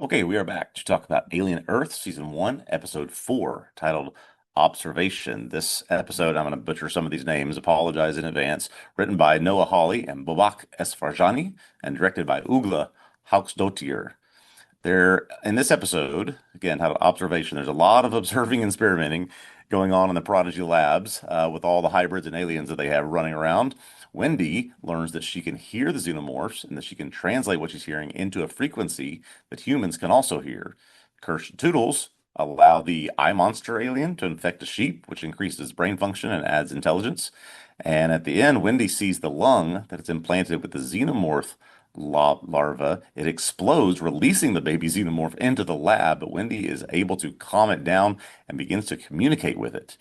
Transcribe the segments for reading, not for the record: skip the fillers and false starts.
Okay, we are back to talk about Alien Earth, Season 1, Episode 4, titled Observation. This episode, I'm going to butcher some of these names, apologize in advance, written by Noah Hawley and Bobak Esfarjani, and directed by Ugla Hauksdottir. There, in this episode, again, titled Observation, there's a lot of observing and experimenting going on in the Prodigy labs with all the hybrids and aliens that they have running around. Wendy learns that she can hear the xenomorphs and that she can translate what she's hearing into a frequency that humans can also hear. Kirsch and Toodles allow the eye monster alien to infect a sheep, which increases brain function and adds intelligence. And at the end, Wendy sees the lung that is implanted with the xenomorph larva. It explodes, releasing the baby xenomorph into the lab, but Wendy is able to calm it down and begins to communicate with it.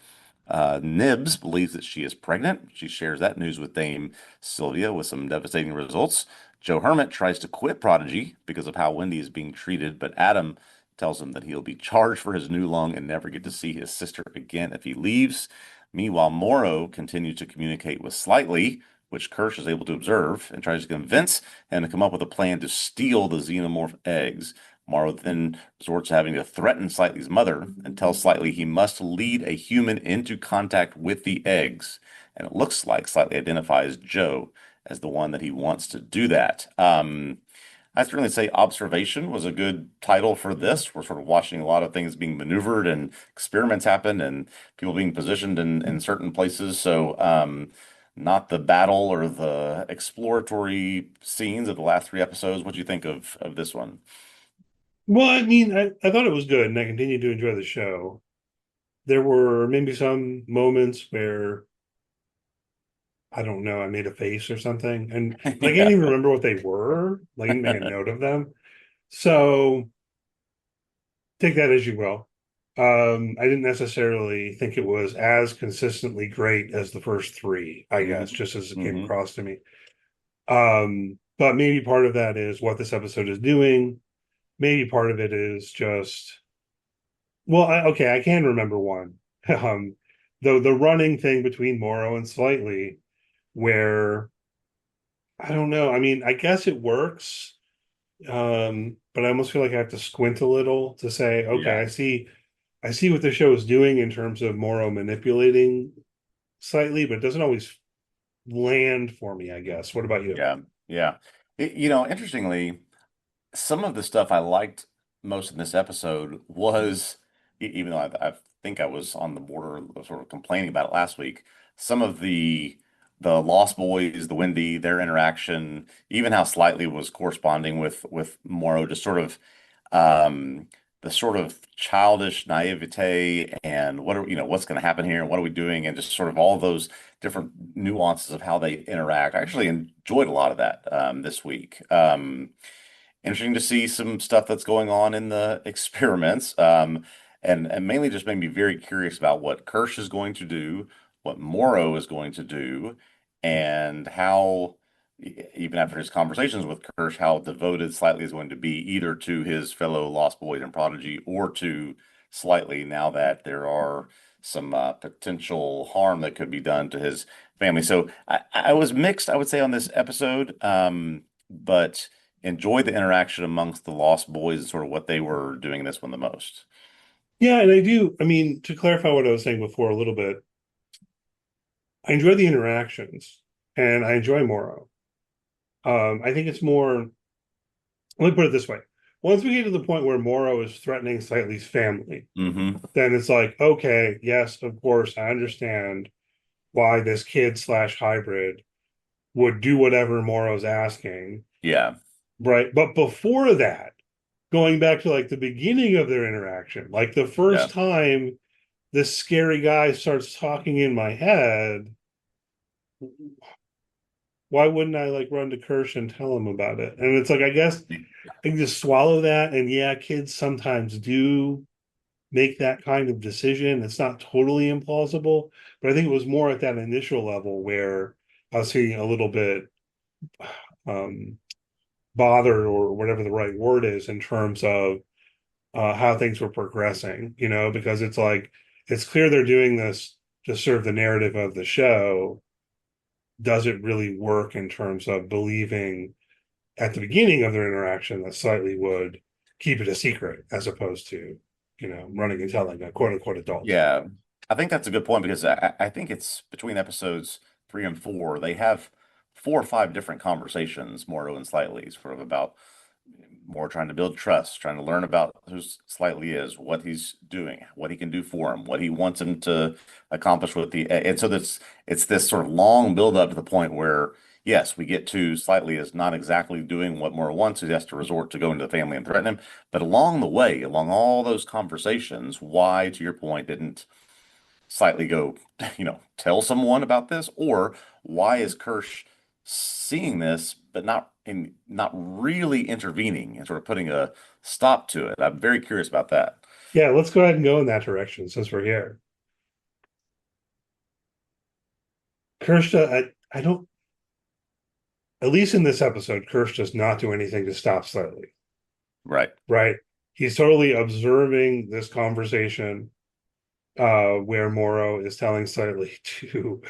Nibs believes that she is pregnant. She shares that news with Dame Sylvia with some devastating results. Joe Hermit tries to quit Prodigy because of how Wendy is being treated, but Adam tells him that he'll be charged for his new lung and never get to see his sister again if he leaves. Meanwhile, Morrow continues to communicate with Slightly, which Kirsch is able to observe, and tries to convince him to come up with a plan to steal the xenomorph eggs. Morrow then resorts to having to threaten Slightly's mother and tells Slightly he must lead a human into contact with the eggs. And it looks like Slightly identifies Joe as the one that he wants to do that. I certainly say Observation was a good title for this. We're sort of watching a lot of things being maneuvered and experiments happen and people being positioned in certain places. So, not the battle or the exploratory scenes of the last three episodes. What do you think of this one? Well, I mean, I thought it was good, and I continued to enjoy the show. There were maybe some moments where I don't know, I made a face or something, and but I can't Yeah. even remember what they were. Like, I didn't make a note of them. So take that as you will. I didn't necessarily think it was as consistently great as the first three, I hmm guess, just as it came hmm across to me. But maybe part of that is what this episode is doing. Maybe part of it is just well, okay, I can remember one. The running thing between Morrow and Slightly, where I don't know. I mean, I guess it works, but I almost feel like I have to squint a little to say, okay, Yeah. I see what the show is doing in terms of Morrow manipulating Slightly, but it doesn't always land for me, I guess. What about you? Yeah. Yeah. Interestingly, some of the stuff I liked most in this episode was, even though I think I was on the border of sort of complaining about it last week, some of the Lost Boys, the Wendy, their interaction, even how Slightly was corresponding with Morrow, just sort of the sort of childish naivete and what's going to happen here and what are we doing and just sort of all those different nuances of how they interact. I actually enjoyed a lot of that this week. Interesting to see some stuff that's going on in the experiments. And mainly just made me very curious about what Kirsch is going to do, what Morrow is going to do, and how, even after his conversations with Kirsch, how devoted Slightly is going to be either to his fellow Lost Boys and Prodigy or to Slightly now that there are some potential harm that could be done to his family. So I was mixed, I would say, on this episode, but enjoyed the interaction amongst the Lost Boys and sort of what they were doing in this one the most. Yeah, and I do. I mean, to clarify what I was saying before a little bit, I enjoy the interactions and I enjoy Morrow. I think it's more, let me put it this way. Once we get to the point where Morrow is threatening Slightly's family, Hmm. then it's like, okay, yes, of course, I understand why this kid slash hybrid would do whatever Morrow's asking, Yeah. right? But before that, going back to like the beginning of their interaction, like the first Yeah. time this scary guy starts talking in my head, why wouldn't I like run to Kirsch and tell him about it? And it's like, I guess I can just swallow that. And yeah, kids sometimes do make that kind of decision. It's not totally implausible, but I think it was more at that initial level where I was feeling a little bit um, bothered or whatever the right word is in terms of how things were progressing, because it's like, it's clear they're doing this to serve the narrative of the show. Does it really work in terms of believing at the beginning of their interaction that Slightly would keep it a secret as opposed to, running and telling a quote unquote adult. Yeah, I think that's a good point because I think it's between episodes 3 and 4, they have 4 or 5 different conversations, Mordo and Slightly, sort of about more trying to build trust, trying to learn about who Slightly is, what he's doing, what he can do for him, what he wants him to accomplish with and so this it's this sort of long build up to the point where yes, we get to Slightly is not exactly doing what Mora wants. He has to resort to going to the family and threaten him. But along the way, along all those conversations, why, to your point, didn't Slightly go, tell someone about this? Or why is Kirsch seeing this, but not really intervening and sort of putting a stop to it? I'm very curious about that. Yeah, let's go ahead and go in that direction since we're here. Kirsta, I don't, at least in this episode, Kirsch does not do anything to stop Slightly, Right. right? He's totally observing this conversation where Morrow is telling Slightly to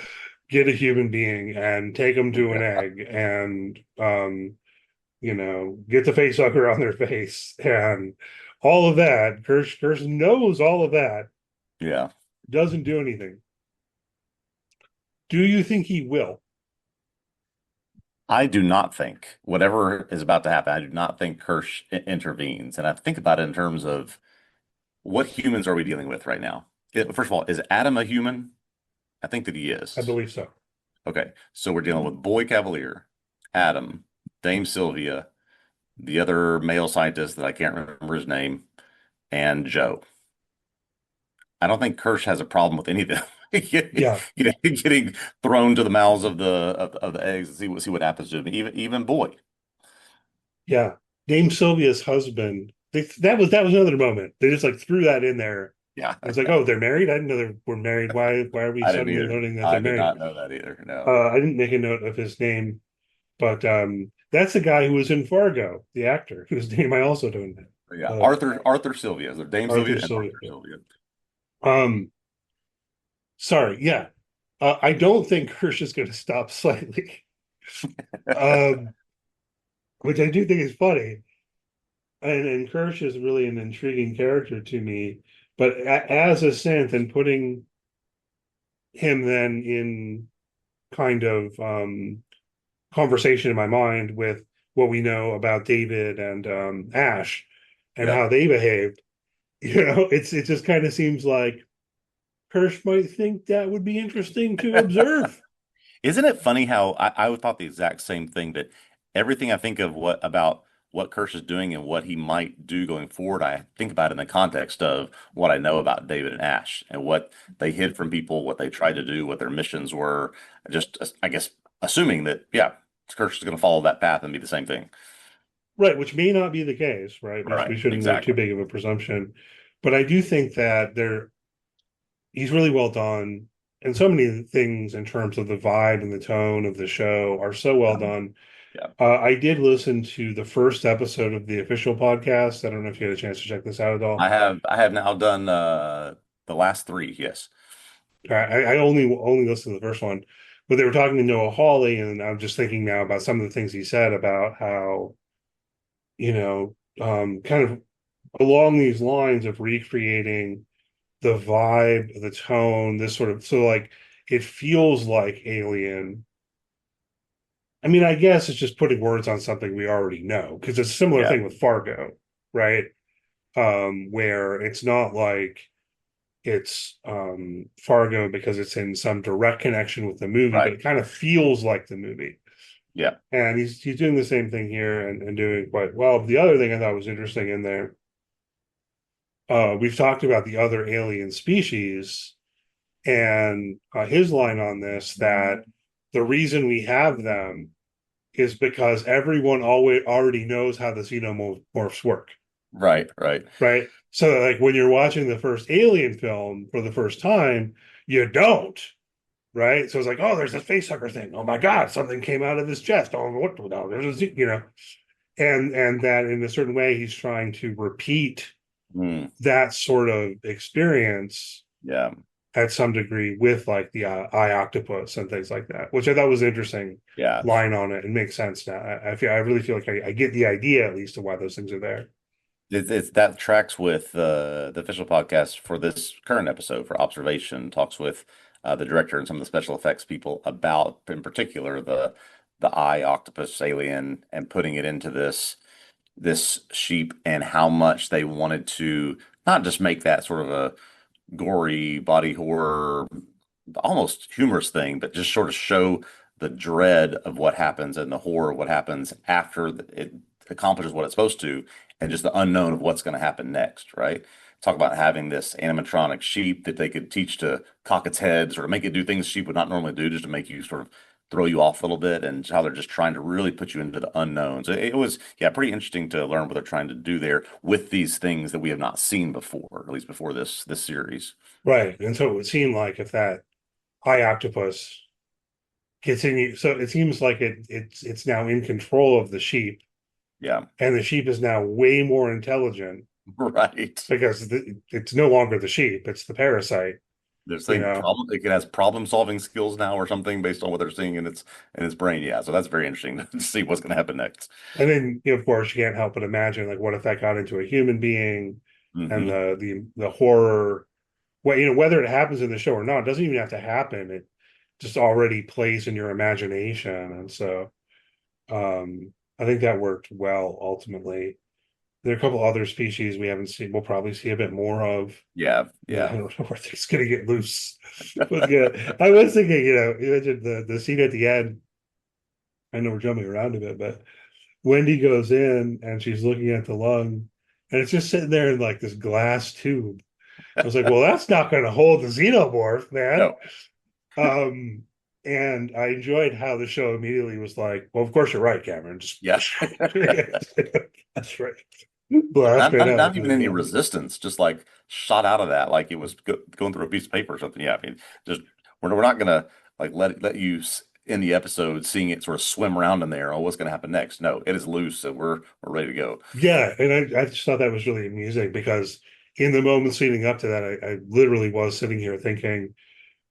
get a human being and take them to an egg and, get the face hugger on their face and all of that. Kirsch knows all of that, Yeah. doesn't do anything. Do you think he will? I do not think whatever is about to happen, I do not think Kirsch intervenes. And I think about it in terms of what humans are we dealing with right now? First of all, is Adam a human? I think that he I is. believe so. Okay. So we're dealing with Boy Cavalier, Adam, Dame Sylvia, the other male scientist that I can't remember his name, and Joe. I don't think Kirsch has a problem with any of them Yeah, getting thrown to the mouths of the eggs and see what happens to them. Even Boy. yeah. Dame Sylvia's husband. That was another moment. They just like threw that in there. Yeah, It's like, oh, they're married. I didn't know they were married. Why are we I didn't suddenly either. learning that I they're did married? not know that either. No. I didn't make a note of his name, but that's the guy who was in Fargo, the actor whose name I also don't But yeah, know. Arthur Sylvia. So Dame Arthur Sylvia and Sylvia. Arthur Sylvia. Um, sorry, yeah. I don't think Hirsch is going to stop slightly, um, which I do think is funny. And Kirsch is really an intriguing character to me. But as a synth and putting him then in kind of conversation in my mind with what we know about David and Ash and Yep. how they behaved, it just kind of seems like Kirsch might think that would be interesting to observe. Isn't it funny how I thought the exact same thing that everything I think of what Kirsch is doing and what he might do going forward, I think about in the context of what I know about David and Ash and what they hid from people, what they tried to do, what their missions were. Just, I guess, assuming that, yeah, Kirsch is going to follow that path and be the same thing. Right, which may not be the case, right? We Right. shouldn't make too Exactly. big of a presumption. But I do think that he's really well done. And so many things in terms of the vibe and the tone of the show are so well Yeah. done. Yeah. I did listen to the first episode of the official podcast. I don't know if you had a chance to check this out at all. I have now done the last 3, yes. I only listened to the first one, but they were talking to Noah Hawley, and I'm just thinking now about some of the things he said about how, kind of along these lines of recreating the vibe, the tone, this sort of so like it feels like Alien. I mean, I guess it's just putting words on something we already know because it's a similar Yeah. thing with Fargo, right? Where it's not like it's Fargo because it's in some direct connection with the movie, but Right. it kind of feels like the movie. Yeah. And he's doing the same thing here and doing quite well. The other thing I thought was interesting in there, we've talked about the other alien species, and his line on this that the reason we have them is because everyone always already knows how the xenomorphs work, Right. Right. right? So like when you're watching the first Alien film for the first time, you don't, right? So it's like, oh, there's this facehugger thing. Oh my God, something came out of his chest. Oh, what? No, and that in a certain way, he's trying to repeat Mm, that sort of experience yeah. at some degree with like the eye octopus and things like that, which I thought was an interesting Yeah. line on it and makes sense now. I really feel like I get the idea at least of why those things are there. It's that tracks with the official podcast for this current episode for Observation. Talks with the director and some of the special effects people about, in particular, the eye octopus alien and putting it into this sheep and how much they wanted to not just make that sort of a gory body horror, almost humorous thing, but just sort of show the dread of what happens and the horror of what happens after it accomplishes what it's supposed to, and just the unknown of what's going to happen next, right? Talk about having this animatronic sheep that they could teach to cock its head, sort of make it do things sheep would not normally do, just to make you sort of throw you off a little bit, and how they're just trying to really put you into the unknowns. It was, yeah, pretty interesting to learn what they're trying to do there with these things that we have not seen before, at least before this series. Right. And so it would seem like if that eye octopus gets in you, so it seems like it's now in control of the sheep, Yeah, and the sheep is now way more intelligent right. because it's no longer the sheep, it's the parasite, They're you saying know. problem it has problem solving skills now or something based on what they're seeing in its brain. Yeah, so that's very interesting to see what's going to happen next. And then, of course, you can't help but imagine, like, what if that got into a human being, and Hmm. the horror. Well, whether it happens in the show or not, it doesn't even have to happen. It just already plays in your imagination, and so I think that worked well ultimately. There are a couple other species we haven't seen. We'll probably see a bit more of. Yeah, Yeah, I yeah. don't know where things gonna get loose. But yeah, I was thinking, you mentioned the scene at the end. I know we're jumping around a bit, but Wendy goes in and she's looking at the lung, and it's just sitting there in like this glass tube. I was like, well, that's not going to hold the xenomorph, man. No. Um, and I enjoyed how the show immediately was like, well, of course you're right, Cameron. Just Yeah. that's right. Blast right Not out. even But any yeah, resistance, just like shot out of that like it was going through a piece of paper or something. Yeah, I mean, just we're not gonna like let you in the episode seeing it sort of swim around in there. Oh, what's gonna happen next? No, it is loose, and we're ready to go. yeah, and I just thought that was really amusing because in the moments leading up to that, I literally was sitting here thinking,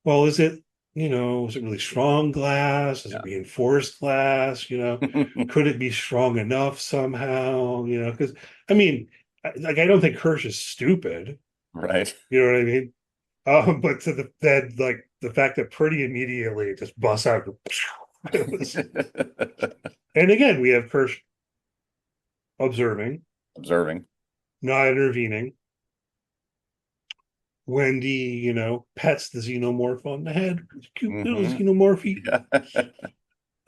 well, is it really strong glass? Is it Yeah. reinforced glass? Could it be strong enough somehow? Because I mean, I don't think Hirsch is stupid. Right. You know what I mean? But to like the fact that pretty immediately it just busts out. It was, and again, we have Kirsch observing, Observing. not intervening. Wendy, pets the xenomorph on the head. Cute little Hmm. xenomorphy. Yeah.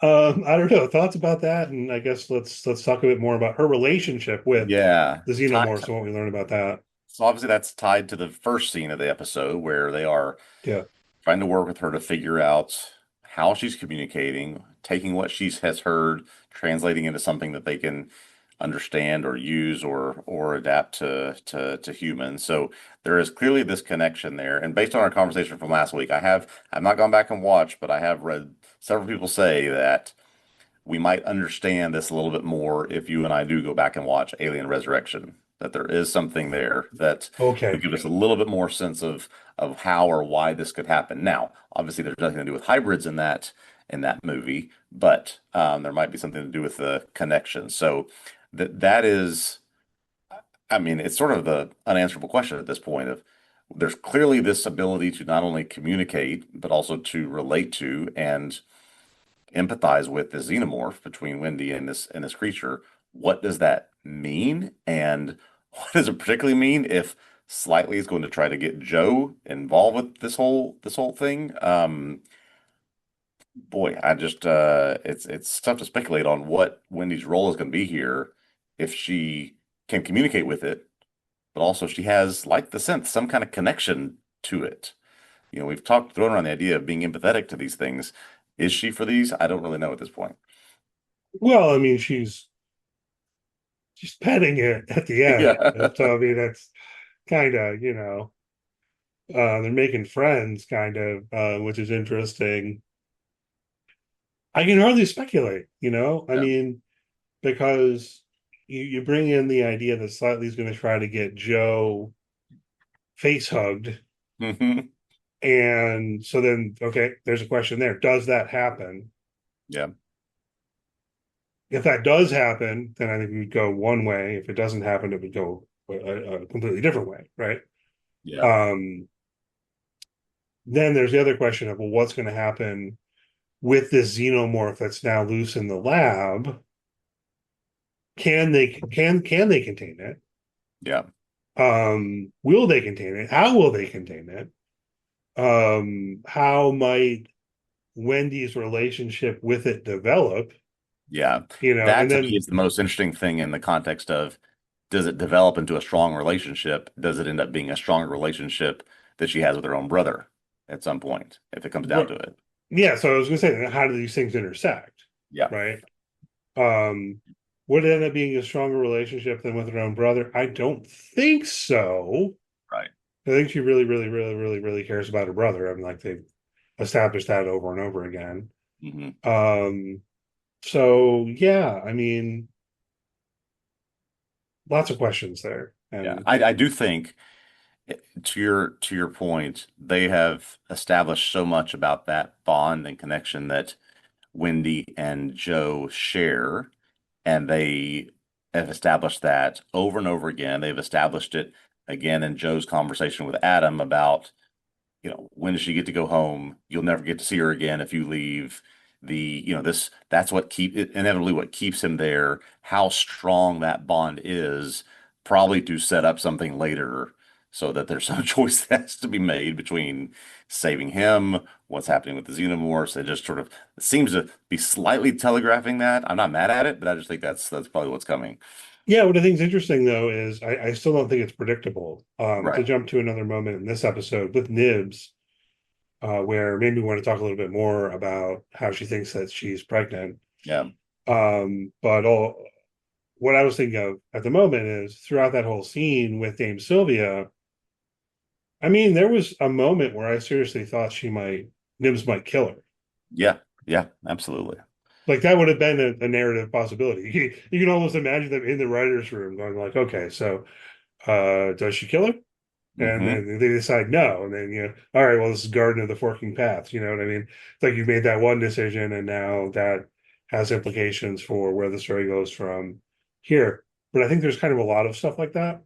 I don't know. Thoughts about that? And I guess let's talk a bit more about her relationship with Yeah. the xenomorphs and what we learn about that. So obviously that's tied to the first scene of the episode where they are Yeah. trying to work with her to figure out how she's communicating, taking what she has heard, translating into something that they can understand or use or adapt to humans. So there is clearly this connection there. And based on our conversation from last week, I've not gone back and watched, but I have read several people say that we might understand this a little bit more if you and I do go back and watch Alien Resurrection. That there is something there that would Okay. give us a little bit more sense of how or why this could happen. Now, obviously, there's nothing to do with hybrids in that movie, but there might be something to do with the connection. So that is, I mean, it's sort of the unanswerable question at this point of there's clearly this ability to not only communicate but also to relate to and empathize with the xenomorph between Wendy and this creature. What does that mean? And what does it particularly mean if Slightly is going to try to get Joe involved with this whole thing? Boy, I just it's tough to speculate on what Wendy's role is going to be here if she can communicate with it, but also she has, like the synth, some kind of connection to it. We've thrown around the idea of being empathetic to these things. Is she for these? I don't really know at this point. Well, I mean, she's petting it at the end. Yeah. So I mean, that's kind of, they're making friends, kind of, which is interesting. I can hardly speculate. I Yeah. mean, because you bring in the idea that Slightly's going to try to get Joe face hugged. Hmm. And so then, okay, there's a question there. Does that happen? Yeah. if that does happen, then I think we would go one way. If it doesn't happen, it would go a completely different way, right? Yeah. Um, then there's the other question of, well, what's going to happen with this xenomorph that's now loose in the lab? Can they contain it? Yeah. Will they contain it? How will they contain it? How might Wendy's relationship with it develop? Yeah. And That to me then is the most interesting thing in the context of, does it develop into a strong relationship? Does it end up being a stronger relationship that she has with her own brother at some point, if it comes down to it? yeah, so I was gonna say, how do these things intersect? Yeah. Right? Um, would it end up being a stronger relationship than with her own brother? I don't think so. Right. I think she really, really, really, really, really cares about her brother. I mean, like they've established that over and over again. Hmm. Um, so yeah, I mean, lots of questions there. Yeah. And I do think, to your point, they have established so much about that bond and connection that Wendy and Joe share, and they have established that over and over again. They've established it again in Joe's conversation with Adam about, when does she get to go home? You'll never get to see her again if you leave. That's what inevitably what keeps him there. How strong that bond is, probably to set up something later, so that there's some choice that has to be made between saving him, what's happening with the xenomorphs. It just sort of seems to be slightly telegraphing that. I'm not mad at it, but I just think that's probably what's coming. yeah, what I think is interesting though is I still don't think it's predictable. To Right. jump to another moment in this episode with Nibs, where maybe we want to talk a little bit more about how she thinks that she's pregnant. Yeah. But what I was thinking of at the moment is throughout that whole scene with Dame Sylvia, I mean, there was a moment where I seriously thought Nibs might kill her. Yeah. Yeah. Absolutely. Like that would have been a narrative possibility. You can almost imagine them in the writer's room going like, okay, so does she kill her? And Hmm. then they decide no, and then all right, well, this is Garden of the Forking Paths. You know what I mean? It's like you've made that one decision, and now that has implications for where the story goes from here. But I think there's kind of a lot of stuff like that.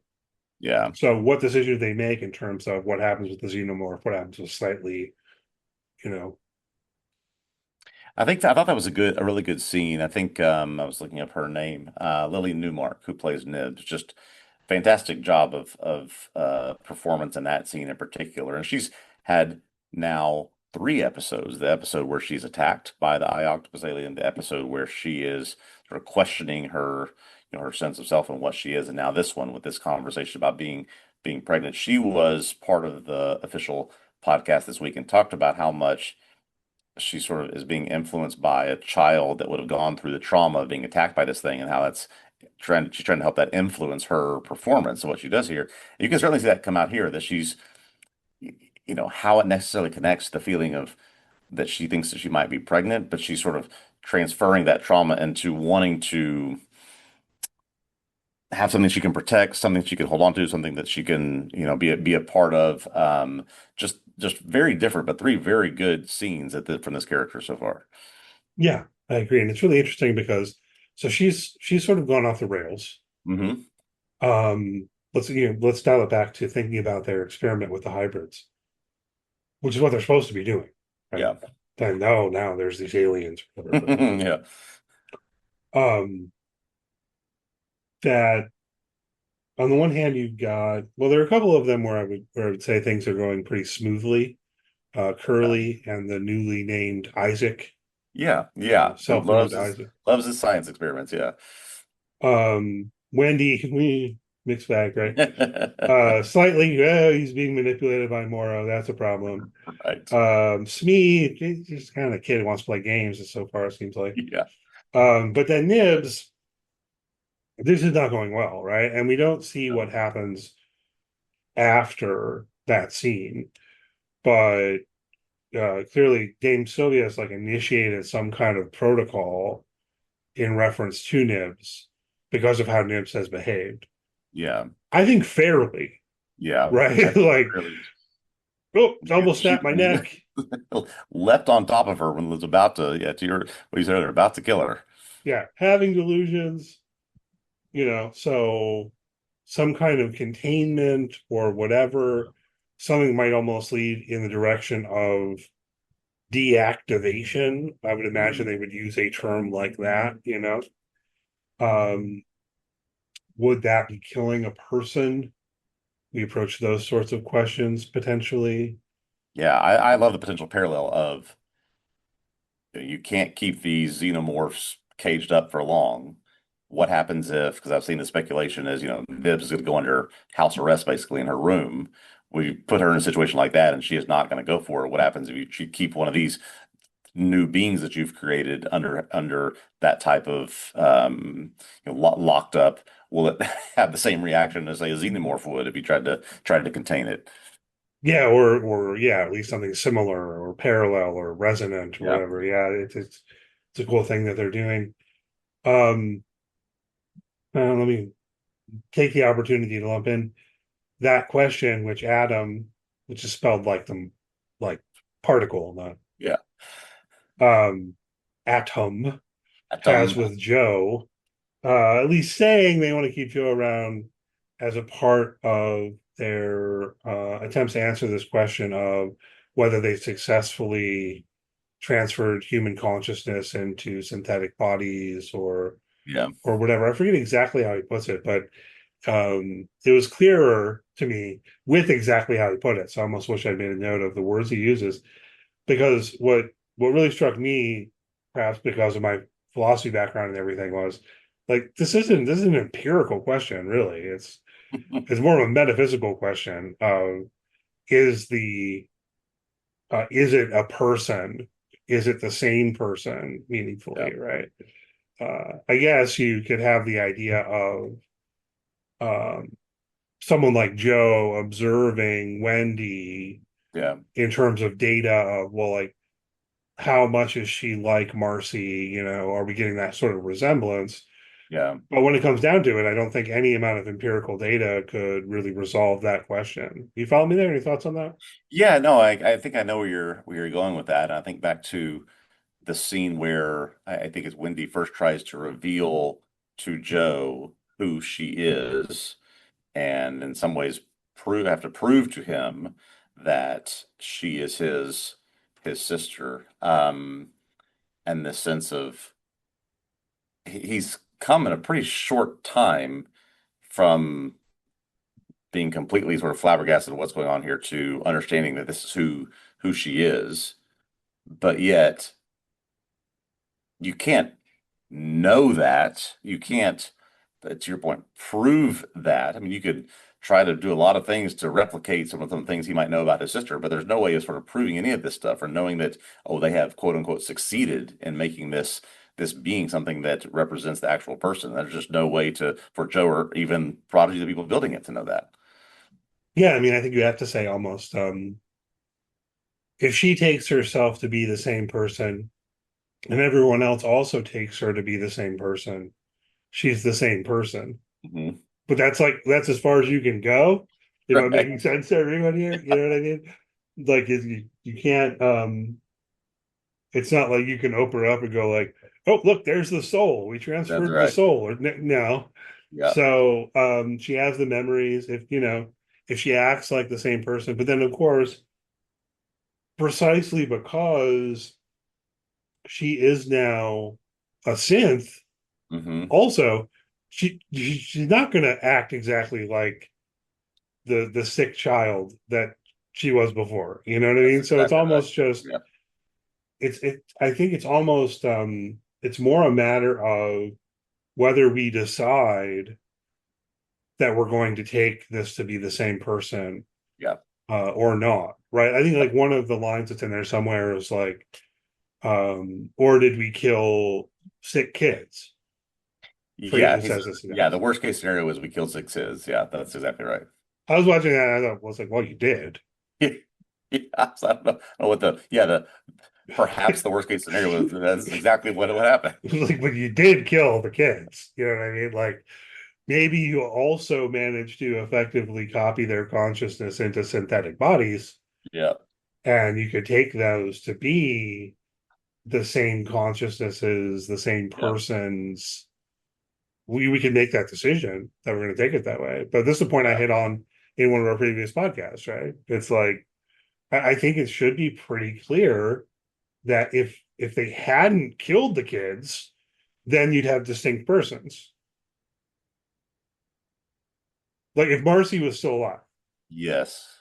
Yeah. So, what decision do they make in terms of what happens with the xenomorph? What happens with slightly, you know? I thought that was a really good scene. I think I was looking up her name, Lily Newmark, who plays Nibs. Just fantastic job of performance in that scene in particular. And she's had now three episodes: the episode where she's attacked by the eye octopus alien, the episode where she is sort of questioning her, her sense of self and what she is, and now this one with this conversation about being pregnant. She was part of the official podcast this week and talked about how much she sort of is being influenced by a child that would have gone through the trauma of being attacked by this thing, and how she's trying to help that influence her performance of what she does here. You can certainly see that come out here, that how it necessarily connects the feeling of that she thinks that she might be pregnant, but she's sort of transferring that trauma into wanting to have something she can protect, something she can hold on to, something that she can, be a part of. Just very different, but three very good scenes from this character so far. Yeah, I agree, and it's really interesting because so she's sort of gone off the rails. Hmm. Let's dial it back to thinking about their experiment with the hybrids, which is what they're supposed to be doing, right? Yeah. Then no, now there's these aliens, whatever. Yeah. Um, that on the one hand you've got, well, there are a couple of them where I would say things are going pretty smoothly. Curly and the newly named Isaac, Yeah. Yeah. Who self-named Isaac. loves his science experiments. Yeah. Wendy, we mixed bag, right? Slightly, he's being manipulated by Morrow. That's a problem. Right. Smee, he's just kind of a kid who wants to play games, so far it seems like. Yeah. But then Nibs, this is not going well, right? And we don't see what happens after that scene, but clearly Dame Sylvia has like initiated some kind of protocol in reference to Nibs because of how Nibs has behaved. Yeah. I think fairly, Yeah. I right? think Like, really oh, she, almost she snapped my neck. leapt on top of her when it was about to, yeah, to your, what you said earlier, about to kill her. yeah, having delusions, so some kind of containment or whatever, something might almost lead in the direction of deactivation. I would imagine Mhm. they would use a term like that. Um, would that be killing a person? We approach those sorts of questions potentially. Yeah, I love the potential parallel of you can't keep these xenomorphs caged up for long. What happens if, because I've seen the speculation is, Nibs is going to go under house arrest basically in her room. We put her in a situation like that and she is not going to go for it. What happens if you keep one of these new beings that you've created under that type of locked up? Will it have the same reaction as say a xenomorph would if you tried to contain it? Yeah, or yeah, at least something similar or parallel or resonant or Yeah. whatever. Yeah, it's a cool thing that they're doing. Um, let me take the opportunity to lump in that question, which Adam, which is spelled like particle, not Yeah. um, atom, has Atom. with Joe. At least saying they want to keep Joe around as a part of their attempts to answer this question of whether they successfully transferred human consciousness into synthetic bodies Yeah. or whatever. I forget exactly how he puts it, but it was clearer to me with exactly how he put it. So I almost wish I'd made a note of the words he uses because what really struck me, perhaps because of my philosophy background and everything, was like this is an empirical question, really. It's more of a metaphysical question of is the is it a person? Is it the same person Yeah. meaningfully, right? I guess you could have the idea of um, someone like Joe observing Wendy Yeah. in terms of data of, well, like, how much is she like Marcy? Are we getting that sort of resemblance? Yeah. But when it comes down to it, I don't think any amount of empirical data could really resolve that question. You follow me there? Any thoughts on that? Yeah, no, I think I know where you're going with that. I think back to the scene where I think it's Wendy first tries to reveal to Joe who she is, and in some ways have to prove to him that she is his sister. And the sense of he's come in a pretty short time from being completely sort of flabbergasted at what's going on here to understanding that this is who she is. But yet you can't know that. You can't, to your point, prove that. I mean, you could try to do a lot of things to replicate some of the things he might know about his sister, but there's no way of sort of proving any of this stuff or knowing that, oh, they have quote unquote succeeded in making this being something that represents the actual person. There's just no way to for Joe or even Prodigy, the people building it, to know that. Yeah, I mean, I think you have to say almost if she takes herself to be the same person and everyone else also takes her to be the same person, she's the same person. Mhm. But that's as far as you can go. Am I Right. making sense to everyone here? You know what I mean? Like you can't it's not like you can open it up and go like, oh look, there's the soul. We That's transferred the right. soul. Or no. Yeah. So she has the memories if she acts like the same person, but then of course, precisely because she is now a synth, Hmm. also she's not gonna act exactly like the sick child that she was before. You know what I That's mean? So it's exactly right. almost just Yeah. I think it's almost it's more a matter of whether we decide that we're going to take this to be the same person Yeah. or not. Right. I think like one of the lines that's in there somewhere is like, or did we kill sick kids? Forget Yeah. who says this again. Yeah. The worst case scenario is we killed six is. Yeah. That's exactly right. I was watching that and I thought, well, it's like, well, you did. Yeah, so I don't know what the perhaps the worst case scenario was that's exactly what happened. Like, but you did kill the kids. You know what I mean? Like, maybe you also managed to effectively copy their consciousness into synthetic bodies, Yeah. and you could take those to be the same consciousnesses, the same Yeah. persons, we can make that decision that we're going to take it that way. But this is the point I Yeah. hit on in one of our previous podcasts, right? It's like I think it should be pretty clear that if they hadn't killed the kids, then you'd have distinct persons. Like if Marcy was still alive, Yes.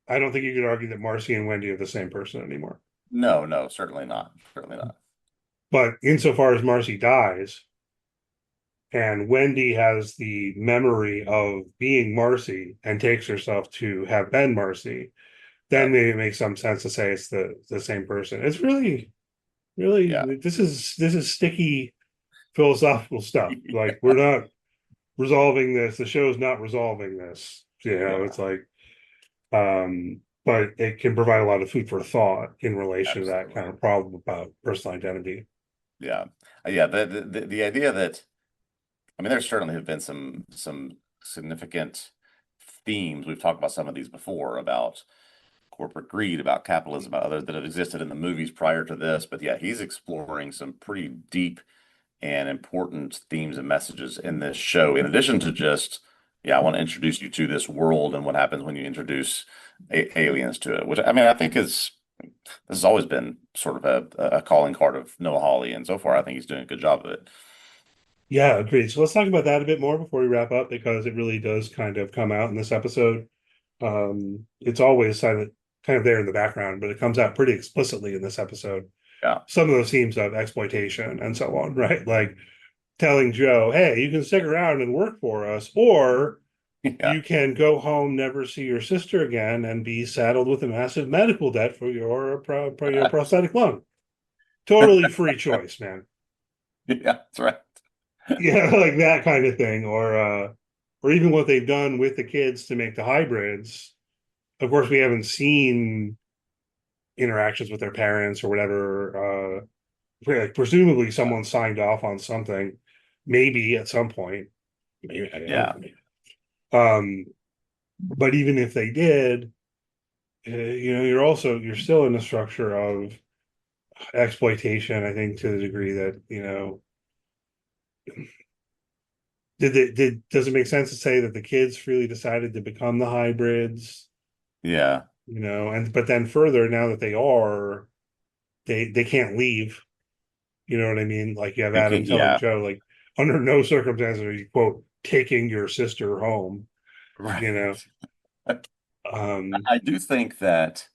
I don't think you could argue that Marcy and Wendy are the same person anymore. No, no, certainly not. Certainly not. But insofar as Marcy dies and Wendy has the memory of being Marcy and takes herself to have been Marcy, Yeah. then maybe it makes some sense to say it's the same person. It's really, Yeah. really this is sticky philosophical stuff. Like we're not resolving this. The show's not resolving this. Yeah. It's like but it can provide a lot of food for thought in relation to that kind Absolutely. of problem about personal identity. Yeah. Yeah. The idea that I mean, there certainly have been some significant themes. We've talked about some of these before about corporate greed, about capitalism, about others that have existed in the movies prior to this. But yeah, he's exploring some pretty deep and important themes and messages in this show. In addition to just, yeah, I want to introduce you to this world and what happens when you introduce aliens to it, which I mean, I think is this has always been sort of a calling card of Noah Hawley, and so far I think he's doing a good job of it. Yeah, agreed. So let's talk about that a bit more before we wrap up because it really does kind of come out in this episode. It's always silent, kind of there in the background, but it comes out pretty explicitly in this episode. Yeah. Some of those themes of exploitation and so on, right? Like telling Joe, hey, you can stick around and work for us, or Yeah. you can go home, never see your sister again, and be saddled with a massive medical debt for your prosthetic lung. Totally free choice, man. Yeah, that's right. Yeah, like that kind of thing, or even what they've done with the kids to make the hybrids. Of course, we haven't seen interactions with their parents or whatever. Like presumably, Yeah. someone signed off on something, maybe at some point. Maybe I Yeah. don't know. But even if they did, you're still in a structure of exploitation. I think to the degree that does it make sense to say that the kids freely decided to become the hybrids? Yeah. And but then further, now that they are, they can't leave. You know what I mean? Like you have They Adam can't, telling yeah. Joe, like, under no circumstances are you quote taking your sister home. Right. You know, um, I do think that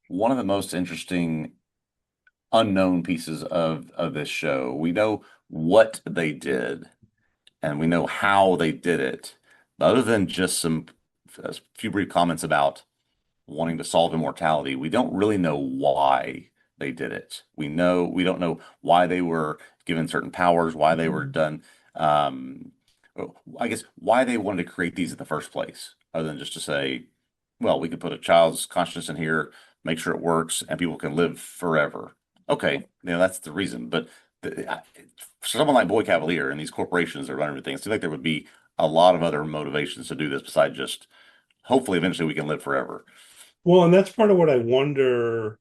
one of the most interesting unknown pieces of this show, we know what they did and we know how they did it. Other than just a few brief comments about wanting to solve immortality, we don't really know why they did it. We don't know why they were given certain powers, why they were done. Um, I guess why they wanted to create these in the first place, other than just to say, well, we could put a child's consciousness in here, make sure it works, and people can live forever. Okay, that's the reason. But for someone like Boy Cavalier and these corporations that run everything, it seems like there would be a lot of other motivations to do this besides just hopefully eventually we can live forever. well, and that's part of what I wonder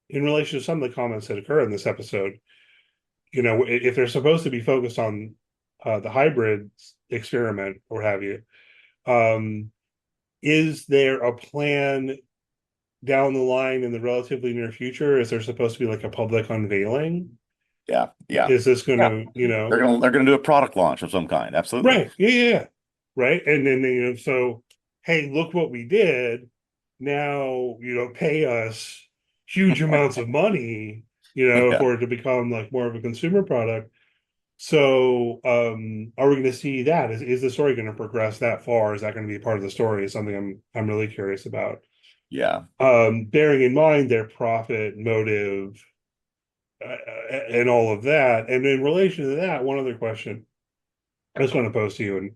in relation to some of the comments that occur in this episode. If they're supposed to be focused on the hybrid experiment or have you, um, is there a plan down the line in the relatively near future? Is there supposed to be like a public unveiling? Yeah, yeah, Is this going yeah. to, They're gonna do a product launch of some kind. Absolutely. right? Yeah, yeah, yeah. Right. And then, so, hey, look what we did. Now, pay us huge amounts of money, Yeah, for it to become like more of a consumer product. So, are we going to see that? Is the story going to progress that far? Is that going to be part of the story? Is something I'm really curious about. yeah, Bearing in mind their profit motive and all of that. And in relation to that, one other question I just want to pose to you, and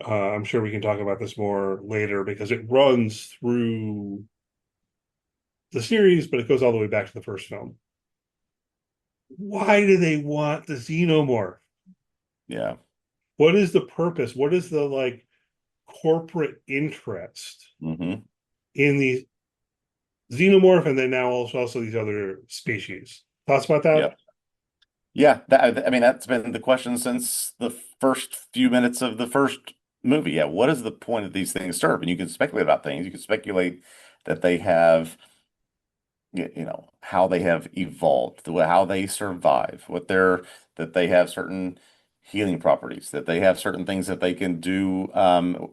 I'm sure we can talk about this more later because it runs through the series, but it goes all the way back to the first film. Why do they want the xenomorph? yeah. What is the purpose? What is the like corporate interest Hmm. in the xenomorph and then now also these other species? Thoughts about that? Yep. Yeah, I mean that's been the question since the first few minutes of the first movie. Yeah, what is the point of these things serve? And you can speculate about things. You can speculate that they have how they have evolved, how they survive, what they're that they have certain healing properties, that they have certain things that they can do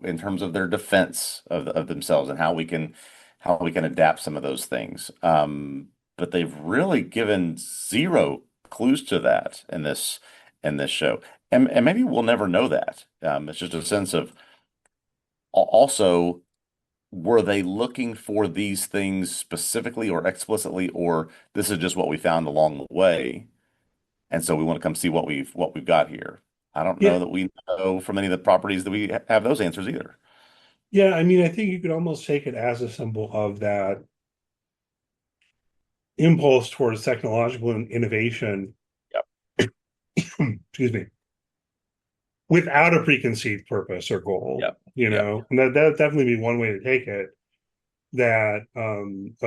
in terms of their defense of themselves, and how we can adapt some of those things. But they've really given zero clues to that in this show, and maybe we'll never know that. It's just a sense of also were they looking for these things specifically or explicitly, or this is just what we found along the way, and so we want to come see what we've got here? I don't Yeah, know that we know from any of the properties that we have those answers either. yeah. I mean, I think you could almost take it as a symbol of that impulse towards technological innovation. Yep. Excuse me, without a preconceived purpose or goal. Yep. You Yep. know, and that definitely be one way to take it. That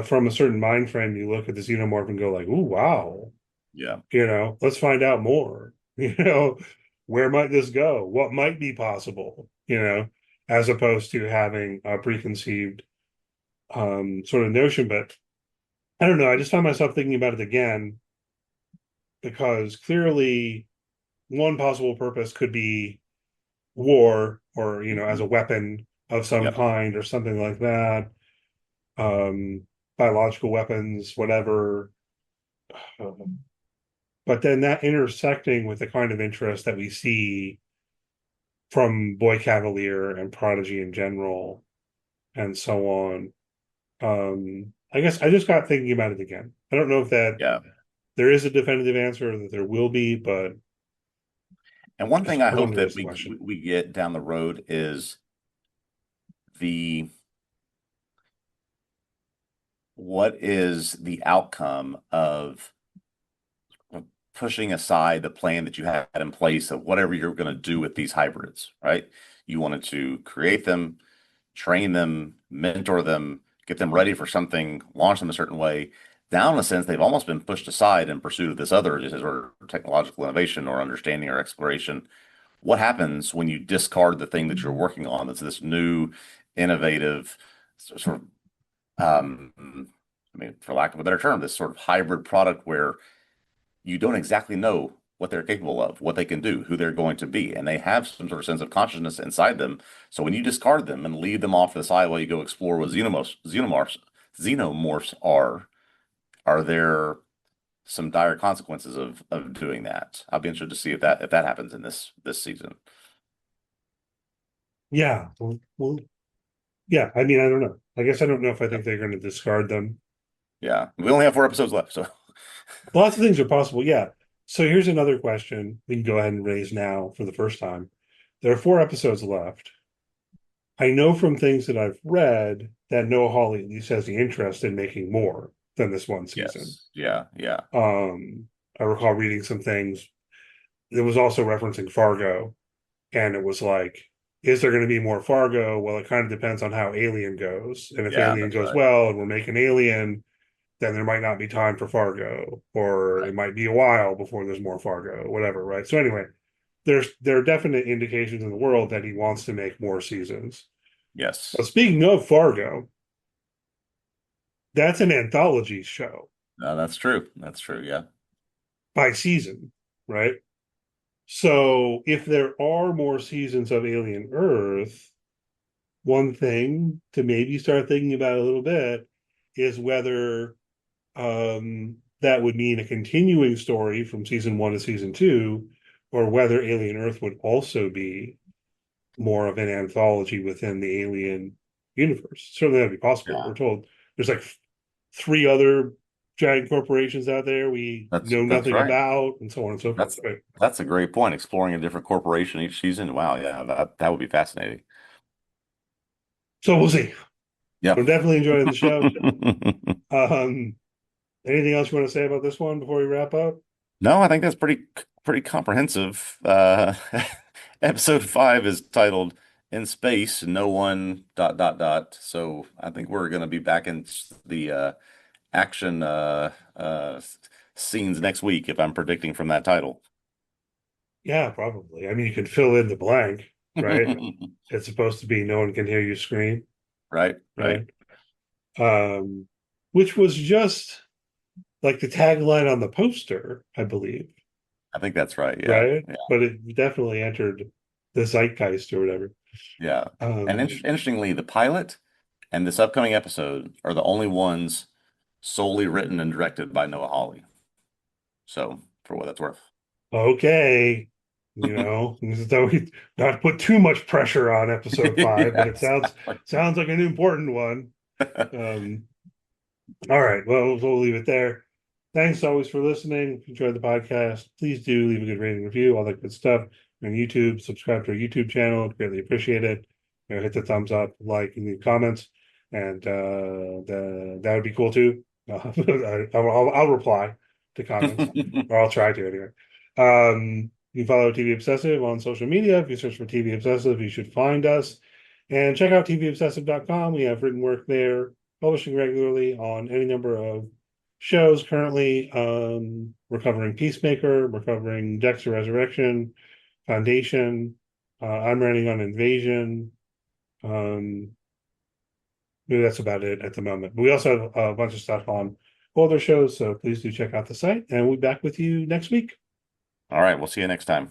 from a certain mind frame, you look at the xenomorph and go like, "Ooh, wow!" Yeah. You know, let's find out more. You know, where might this go? What might be possible? You know, as opposed to having a preconceived sort of notion. But I don't know. I just found myself thinking about it again because clearly one possible purpose could be war or, you know, as Mhm. a weapon of some Yep. kind or something like that. Um, biological weapons, whatever. Um, but then that intersecting with the kind of interest that we see from Boy Cavalier and Prodigy in general and so on. I guess I just got thinking about it again. I don't know if that Yeah. there is a definitive answer or that there will be, but And one thing just I hope wonder that is the question. we get down the road is the what is the outcome of pushing aside the plan that you had in place of whatever you're going to do with these hybrids, right? You wanted to create them, train them, mentor them, get them ready for something, launch them a certain way. Now, in a sense, they've almost been pushed aside in pursuit of this other just sort of technological innovation or understanding or exploration. What happens when you discard the thing that you're working on that's this new, innovative, sort of, I mean, for lack of a better term, this sort of hybrid product where you don't exactly know what they're capable of, what they can do, who they're going to be, and they have some sort of sense of consciousness inside them. So when you discard them and leave them off to the side while you go explore what xenomorphs are there some dire consequences of doing that? I'll be interested to see if that happens in this season. Yeah. Yeah. I mean, I don't know. I guess I don't know if I Yeah, think they're going to discard them. yeah. We only have 4 episodes left, so Lots of things are possible. Yeah. So here's another question we can go ahead and raise now for the first time. There are 4 episodes left. I know from things that I've read that Noah Hawley at least has the interest in making more than this one season. yes, yeah, yeah, Um, I recall reading some things. It was also referencing Fargo, and it was like, is there going to be more Fargo? Well, it kind of depends on how Alien goes. And if yeah. Alien That's goes right, well and we're making Alien, then there might not be time for Fargo, or right. it might be a while before there's more Fargo, whatever, right? So anyway, there are definite indications in the world that he wants to make more seasons. But Yes, speaking of Fargo, that's an anthology show no, that's true. That's true. Yeah, by season, right? So if there are more seasons of Alien Earth, one thing to maybe start thinking about a little bit is whether that would mean a continuing story from season one to season two, or whether Alien Earth would also be more of an anthology within the Alien universe. Certainly that'd be possible. yeah. We're told there's like 3 other giant corporations out there we know That's nothing right. about, and so on and so forth. That's Right. that's a great point. Exploring a different corporation each season. Wow, yeah, that would be fascinating. So we'll see. Yeah. I'm definitely enjoying the show. Um, anything else you want to say about this one before we wrap up? No, I think that's pretty comprehensive. Episode 5 is titled "In Space, No One dot dot dot." So I think we're going to be back in the action scenes next week if I'm predicting from that title. Yeah, probably. I mean, you can fill in the blank, right? It's supposed to be no one can hear you scream, Right, right. right? Um, which was just like the tagline on the poster, I believe, I think that's right. Yeah, right? yeah, But it definitely entered the zeitgeist or whatever. yeah. And Um, interestingly, the pilot and this upcoming episode are the only ones solely written and directed by Noah Hawley. So, for what that's worth. okay, so we not put too much pressure on episode 5, but Yeah, it sounds like an important one. exactly. Um, all right, well, we'll leave it there. Thanks always for listening. If you enjoyed the podcast, please do leave a good rating, review, all that good stuff on YouTube. Subscribe to our YouTube channel. Greatly appreciate it. Hit the thumbs up, like, and the comments, and that would be cool too. I'll reply to comments, or I'll try to anyway. You can follow TV Obsessive on social media. If you search for TV Obsessive, you should find us. And check out tvobsessive.com. We have written work there, publishing regularly on any number of shows currently. We're covering Peacemaker, we're covering Dexter Resurrection, Foundation. I'm writing on Invasion. Um, Maybe that's about it at the moment. But we also have a bunch of stuff on older shows, so please do check out the site, and we'll be back with you next week. All right, we'll see you next time.